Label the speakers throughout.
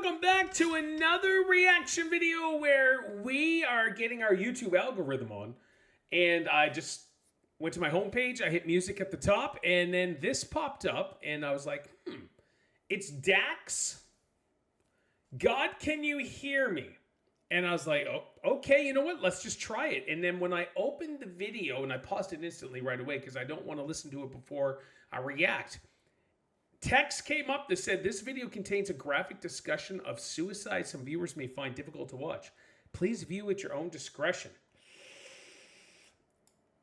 Speaker 1: welcome back to another reaction video where we are getting our YouTube algorithm on. And I just went to my homepage, I hit music at the top, and then this popped up, and I was like, it's Dax. God, can you hear me? And I was like, oh, okay, you know what? Let's just try it. And then when I opened the video, and I paused it instantly right away because I don't want to listen to it before I react, text came up that said, this video contains a graphic discussion of suicide some viewers may find difficult to watch. Please view at your own discretion.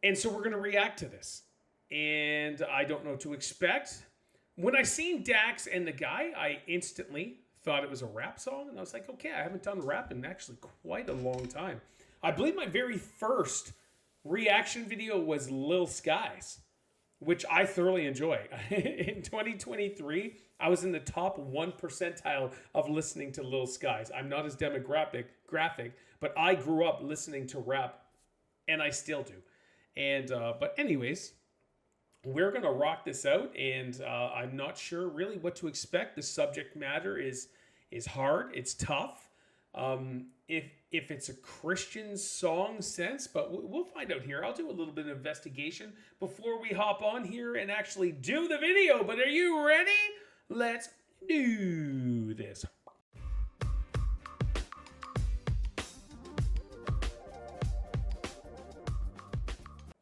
Speaker 1: And so we're going to react to this. And I don't know what to expect. When I seen Dax and the guy, I instantly thought it was a rap song. And I was like, okay, I haven't done rap in actually quite a long time. I believe my very first reaction video was Lil Skies, which I thoroughly enjoy. In 2023, I was in the top 1 percentile of listening to Lil Skies. I'm not as demographic, but I grew up listening to rap, and I still do. And but anyways, we're gonna rock this out, and I'm not sure really what to expect. The subject matter is hard. It's tough. If it's a Christian song sense, but we'll find out here. I'll do a little bit of investigation before we hop on here and actually do the video. But are you ready? Let's do this.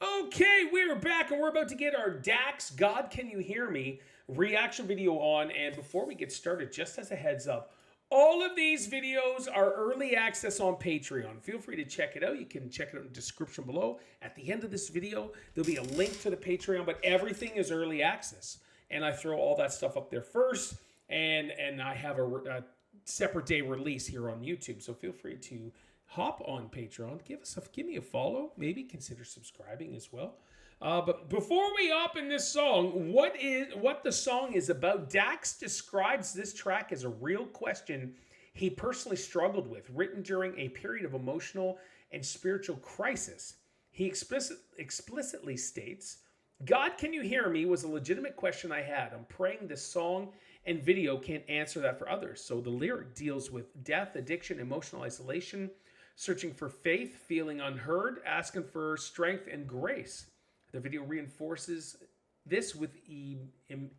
Speaker 1: Okay, we're back, and we're about to get our Dax, God Can You Hear Me reaction video on. And before we get started, just as a heads up, all of these videos are early access on Patreon. Feel free to check it out. You can check it out in the description below. At the end of this video, there'll be a link to the Patreon, but everything is early access. And I throw all that stuff up there first, and I have a separate day release here on YouTube. So feel free to hop on Patreon, give me a follow, maybe consider subscribing as well. But before we hop in this song, what the song is about, Dax describes this track as a real question he personally struggled with, written during a period of emotional and spiritual crisis. He explicitly states, God, can you hear me was a legitimate question I had. I'm praying this song and video can't answer that for others. So the lyric deals with death, addiction, emotional isolation, searching for faith, feeling unheard, asking for strength and grace. The video reinforces this with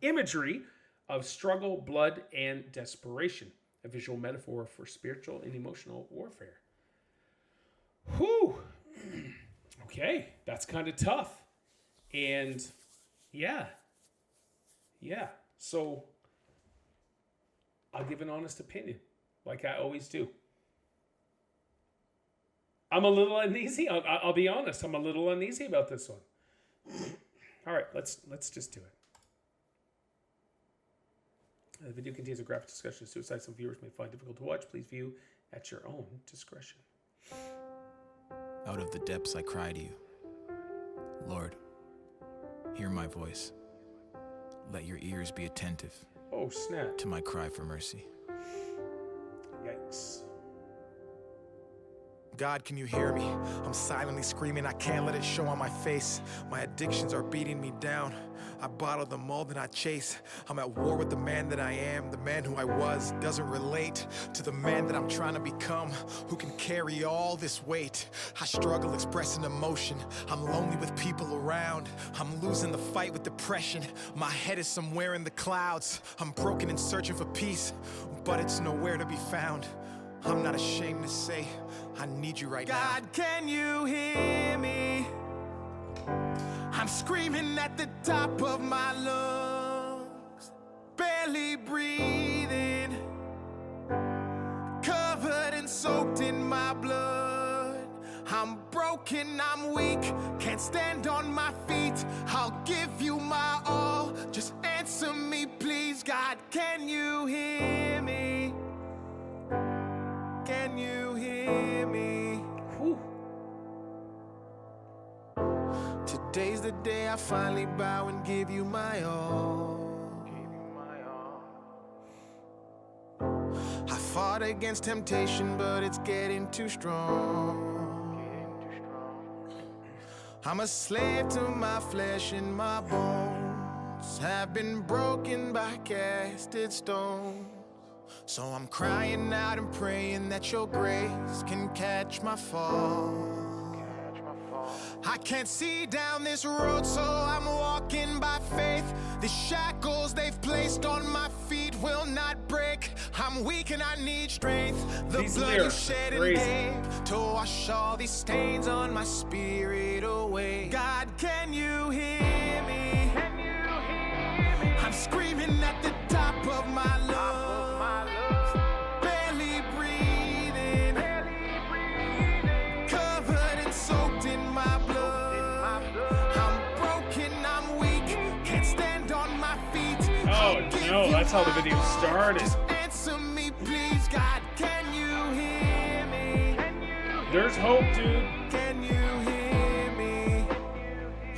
Speaker 1: imagery of struggle, blood, and desperation, a visual metaphor for spiritual and emotional warfare. Whew. Okay, that's kind of tough. And yeah. So I'll give an honest opinion, like I always do. I'm a little uneasy. I'll be honest. I'm a little uneasy about this one. All right, let's just do it. The video contains a graphic discussion of suicide some viewers may find difficult to watch. Please view at your own discretion.
Speaker 2: Out of the depths I cry to you. Lord, hear my voice. Let your ears be attentive.
Speaker 1: Oh, snap.
Speaker 2: To my cry for mercy.
Speaker 1: Yikes.
Speaker 3: God, can you hear me? I'm silently screaming, I can't let it show on my face. My addictions are beating me down. I bottle the mold and I chase. I'm at war with the man that I am. The man who I was doesn't relate to the man that I'm trying to become, who can carry all this weight. I struggle expressing emotion. I'm lonely with people around. I'm losing the fight with depression. My head is somewhere in the clouds. I'm broken and searching for peace, but it's nowhere to be found. I'm not ashamed to say I need you right now. God, can you hear me? I'm screaming at the top of my lungs, barely breathing, covered and soaked in my blood. I'm broken, I'm weak, can't stand on my feet. I'll give you my all, just answer me please. God, can you hear me? Can you hear me?
Speaker 1: Whew.
Speaker 3: Today's the day I finally bow and give you my all. I fought against temptation, but it's getting too strong. I'm a slave to my flesh and my bones have been broken by casted stones. So I'm crying out and praying that your grace can catch my fall. I can't see down this road, so I'm walking by faith. The shackles they've placed on my feet will not break. I'm weak and I need strength. The
Speaker 1: These
Speaker 3: blood you
Speaker 1: lyrics are
Speaker 3: shed and
Speaker 1: crazy.
Speaker 3: gave to wash all these stains on my spirit away. God, can you hear me? Can you hear me? I'm screaming at the top of my lungs, barely breathing, covered and soaked in my blood. I'm broken, I'm weak, can't stand on my feet.
Speaker 1: Oh no, that's how the video started.
Speaker 3: Just answer me, please, God. Can you hear me?
Speaker 1: There's hope, dude.
Speaker 3: Can you hear me?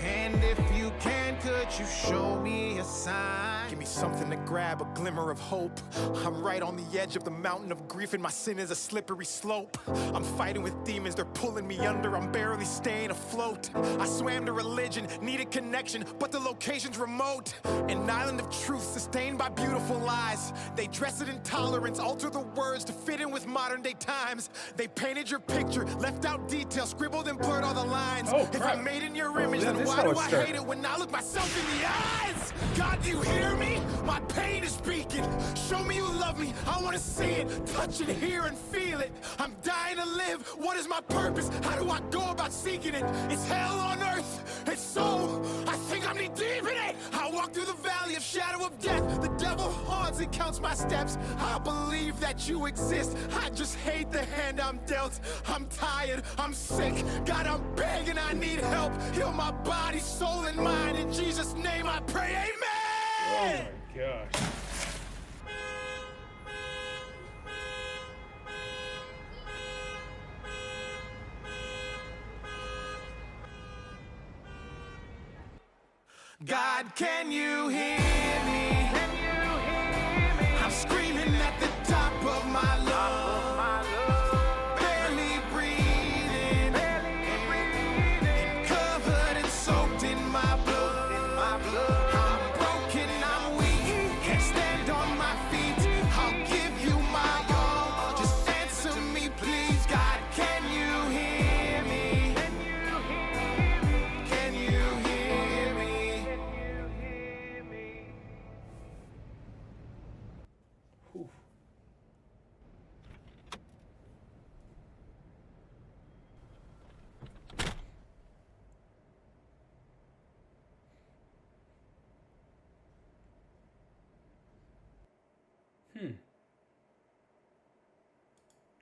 Speaker 3: And if you can, could you show me a sign? Give me something to grab, a glimmer of hope. I'm right on the edge of the mountain of grief, and my sin is a slippery slope. I'm fighting with demons, they're pulling me under. I'm barely staying afloat. I swam to religion, needed connection, but the location's remote. An island of truth sustained by beautiful lies. They dress it in tolerance, alter the words to fit in with modern day times. They painted your picture, left out details, scribbled and blurred all the lines.
Speaker 1: Oh,
Speaker 3: If
Speaker 1: crap.
Speaker 3: I'm made in your image,
Speaker 1: Yeah,
Speaker 3: then
Speaker 1: this
Speaker 3: why
Speaker 1: how
Speaker 3: do
Speaker 1: it
Speaker 3: I
Speaker 1: started.
Speaker 3: hate it when I look myself in the eyes? God, do you hear me? My pain is speaking. Show me you love me. I want to see it, touch it, hear and feel it. I'm dying to live. What is my purpose? How do I go about seeking it? It's hell on earth. It's so, I think I'm knee deep in it. I walk through the valley of shadow of death. The devil haunts and counts my steps. I believe that you exist. I just hate the hand I'm dealt. I'm tired. I'm sick. God, I'm begging. I need help. Heal my body, soul, and mind. In Jesus' name I pray. Amen.
Speaker 1: Oh my gosh.
Speaker 3: God, can you hear me? Can you hear me? I'm screaming at the top of my lungs, barely breathing, covered and soaked in my blood. I'm broken, I'm weak, can't stand on my feet. I'll give you my all. Just answer me, please. God, can you hear me? Can you hear me?
Speaker 1: Whew.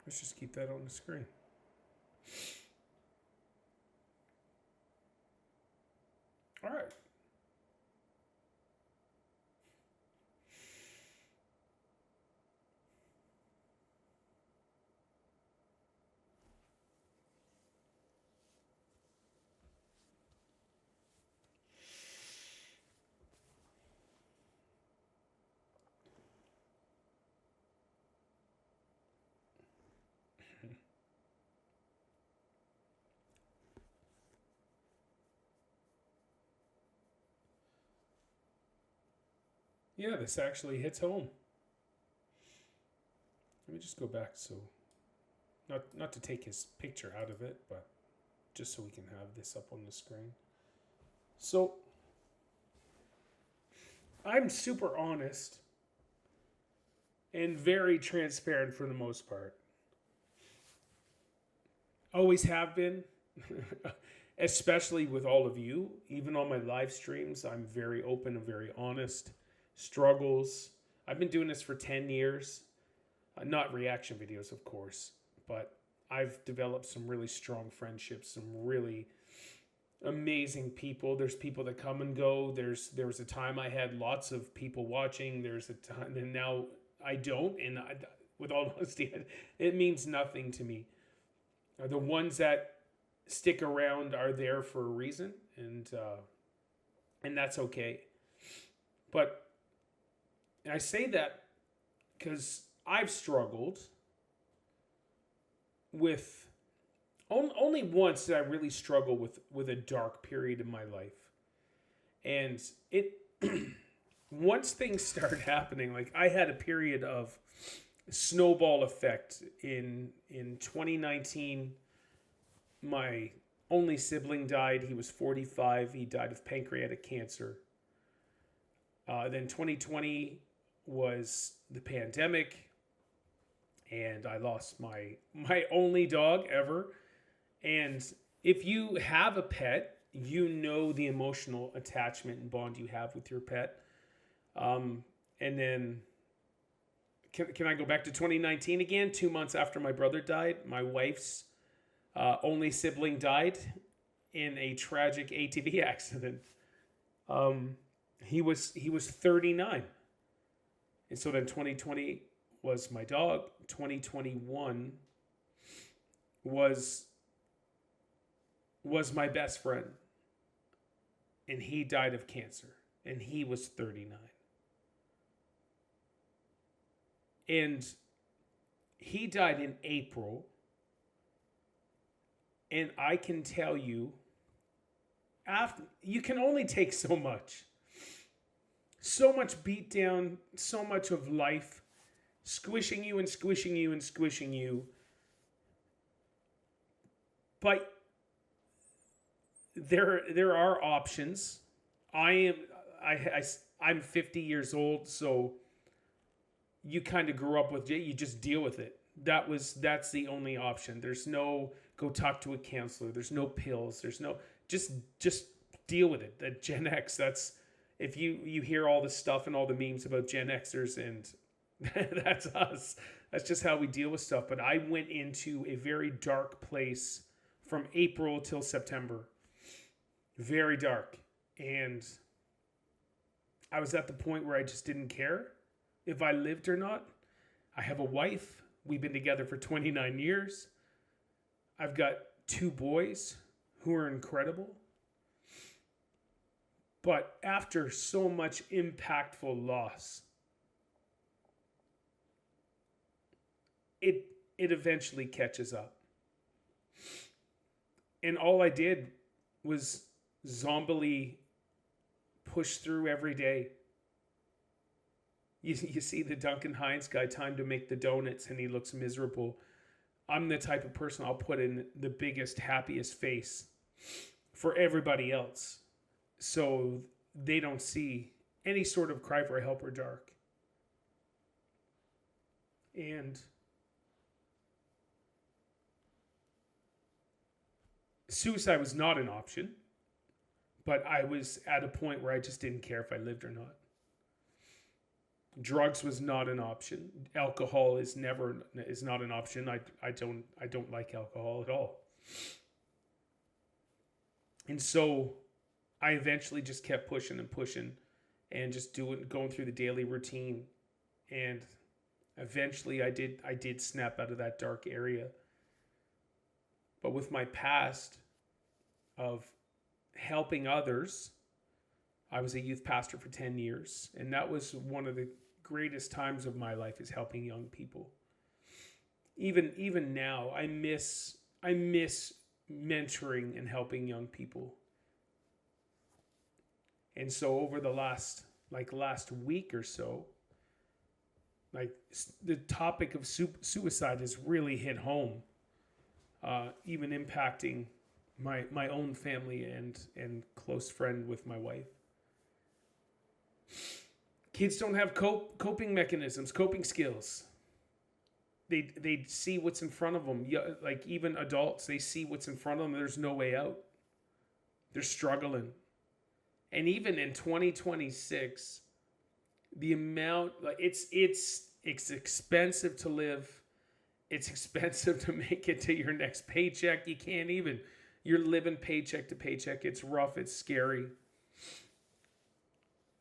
Speaker 1: Let's just keep that on the screen. All right. Yeah, this actually hits home. Let me just go back so, not to take his picture out of it, but just so we can have this up on the screen. So, I'm super honest and very transparent for the most part. Always have been, especially with all of you. Even on my live streams, I'm very open and very honest. Struggles. I've been doing this for 10 years. Not reaction videos, of course, but I've developed some really strong friendships, some really amazing people. There's people that come and go. There was a time I had lots of people watching. There's a time, and now I don't. And with all honesty, it means nothing to me. The ones that stick around are there for a reason, and that's okay. But I say that because I've struggled with, only once did I really struggle with a dark period in my life. And it, once things started happening, like I had a period of snowball effect in 2019. My only sibling died. He was 45. He died of pancreatic cancer. Then 2020 was the pandemic, and I lost my only dog ever. And if you have a pet, you know the emotional attachment and bond you have with your pet. And then, can I go back to 2019 again? 2 months after my brother died, my wife's only sibling died in a tragic ATV accident. He was 39. And so then 2020 was my dog. 2021 was my best friend. And he died of cancer. And he was 39. And he died in April. And I can tell you, you can only take so much. So much beat down, so much of life squishing you and squishing you and squishing you. But there are options. I'm 50 years old, so you kind of grew up with it. You just deal with it. That's the only option. There's no go talk to a counselor. There's no pills. There's no just deal with it. That Gen X, that's if you hear all the stuff and all the memes about Gen Xers, and that's us. That's just how we deal with stuff. But I went into a very dark place from April till September. Very dark. And I was at the point where I just didn't care if I lived or not. I have a wife. We've been together for 29 years. I've got 2 boys who are incredible. But after so much impactful loss, it eventually catches up. And all I did was zombily push through every day. You see the Duncan Hines guy, time to make the donuts, and he looks miserable. I'm the type of person, I'll put in the biggest, happiest face for everybody else, so they don't see any sort of cry for help or dark. And suicide was not an option, but I was at a point where I just didn't care if I lived or not. Drugs was not an option. Alcohol is not an option. I don't like alcohol at all. And so I eventually just kept pushing and pushing and just going through the daily routine. And eventually I did snap out of that dark area. But with my past of helping others, I was a youth pastor for 10 years, and that was one of the greatest times of my life, is helping young people. Even now, I miss mentoring and helping young people. And so over the last week or so, the topic of suicide has really hit home, even impacting my own family and close friend with my wife. Kids don't have coping mechanisms, coping skills. They see what's in front of them. Like even adults, they see what's in front of them. There's no way out. They're struggling. And even in 2026, the amount, it's expensive to live. It's expensive to make it to your next paycheck. You're living paycheck to paycheck. It's rough. It's scary.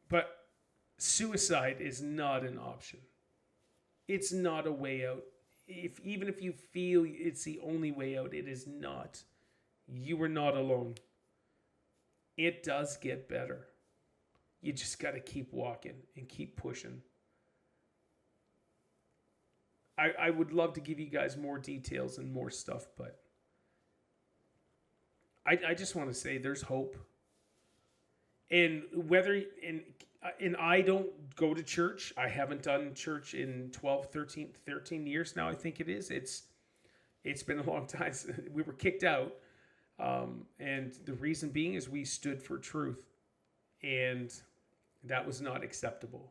Speaker 1: But suicide is not an option. It's not a way out. Even if you feel it's the only way out, it is not. You are not alone. It does get better. You just got to keep walking and keep pushing. I would love to give you guys more details and more stuff, but I just want to say there's hope. And and I don't go to church. I haven't done church in 13 years now, I think it is. It's been a long time. We were kicked out. And the reason being is we stood for truth. And that was not acceptable.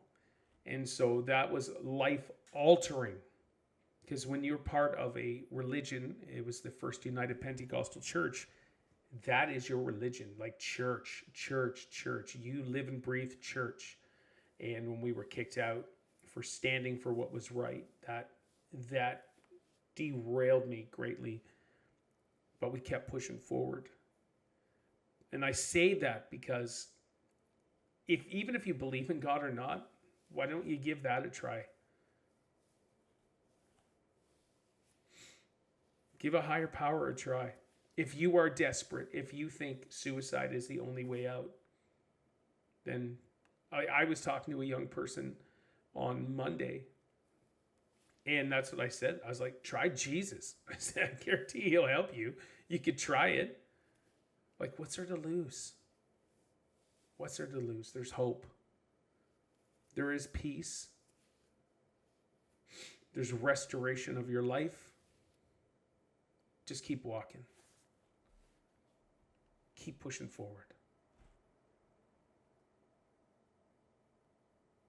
Speaker 1: And so that was life altering. Because when you're part of a religion, it was the First United Pentecostal Church, that is your religion, like church. You live and breathe church. And when we were kicked out for standing for what was right, that derailed me greatly. But we kept pushing forward. And I say that because even if you believe in God or not, why don't you give that a try? Give a higher power a try. If you are desperate, if you think suicide is the only way out, then I was talking to a young person on Monday, and that's what I said. I was like, try Jesus. I said, I guarantee he'll help you. You could try it. Like, what's there to lose? What's there to lose? There's hope. There is peace. There's restoration of your life. Just keep walking. Keep pushing forward.